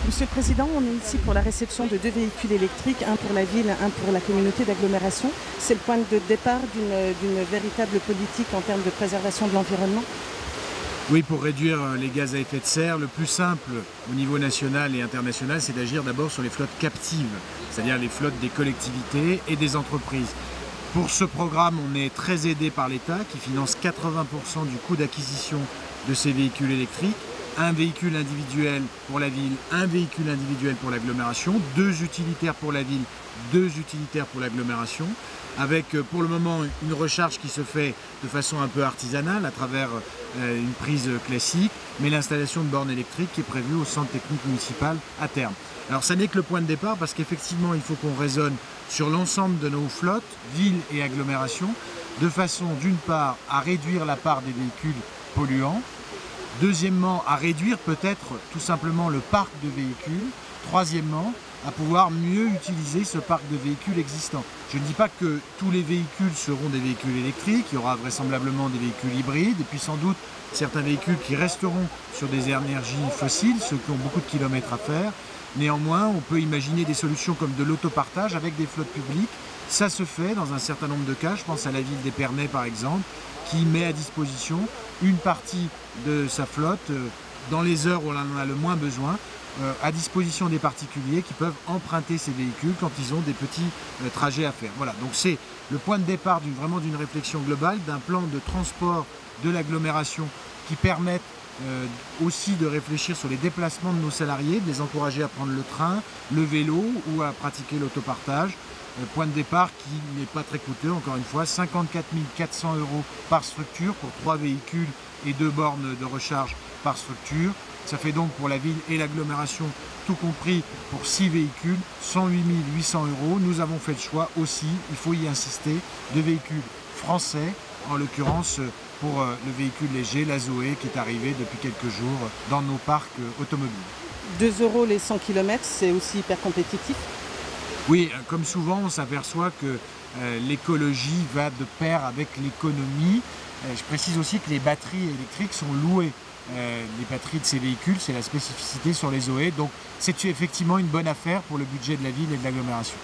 Monsieur le Président, on est ici pour la réception de 2 véhicules électriques, un pour la ville, un pour la communauté d'agglomération. C'est le point de départ d'une véritable politique en termes de préservation de l'environnement. Oui, pour réduire les gaz à effet de serre, le plus simple au niveau national et international, c'est d'agir d'abord sur les flottes captives, c'est-à-dire les flottes des collectivités et des entreprises. Pour ce programme, on est très aidé par l'État qui finance 80% du coût d'acquisition de ces véhicules électriques. Un véhicule individuel pour la ville, un véhicule individuel pour l'agglomération, 2 utilitaires pour la ville, 2 utilitaires pour l'agglomération, avec pour le moment une recharge qui se fait de façon un peu artisanale à travers une prise classique, mais l'installation de bornes électriques qui est prévue au centre technique municipal à terme. Alors ça n'est que le point de départ parce qu'effectivement il faut qu'on raisonne sur l'ensemble de nos flottes, villes et agglomérations, de façon d'une part à réduire la part des véhicules polluants, deuxièmement, à réduire peut-être tout simplement le parc de véhicules. Troisièmement, à pouvoir mieux utiliser ce parc de véhicules existants. Je ne dis pas que tous les véhicules seront des véhicules électriques, il y aura vraisemblablement des véhicules hybrides et puis sans doute certains véhicules qui resteront sur des énergies fossiles, ceux qui ont beaucoup de kilomètres à faire. Néanmoins, on peut imaginer des solutions comme de l'autopartage avec des flottes publiques. Ça se fait dans un certain nombre de cas, je pense à la ville d'Épernay par exemple, qui met à disposition une partie de sa flotte dans les heures où on en a le moins besoin, à disposition des particuliers qui peuvent emprunter ces véhicules quand ils ont des petits trajets à faire. Voilà, donc c'est le point de départ vraiment d'une réflexion globale, d'un plan de transport de l'agglomération qui permette aussi de réfléchir sur les déplacements de nos salariés, de les encourager à prendre le train, le vélo ou à pratiquer l'autopartage. Point de départ qui n'est pas très coûteux, encore une fois, 54 400 € par structure pour 3 véhicules et 2 bornes de recharge par structure. Ça fait donc pour la ville et l'agglomération, tout compris pour 6 véhicules, 108 800 €. Nous avons fait le choix aussi, il faut y insister, de véhicules français, en l'occurrence pour le véhicule léger, la Zoé, qui est arrivé depuis quelques jours dans nos parcs automobiles. 2 € les 100 km, c'est aussi hyper compétitif. Oui, comme souvent, on s'aperçoit que l'écologie va de pair avec l'économie. Je précise aussi que les batteries électriques sont louées. Les batteries de ces véhicules, c'est la spécificité sur les Zoé. Donc c'est effectivement une bonne affaire pour le budget de la ville et de l'agglomération.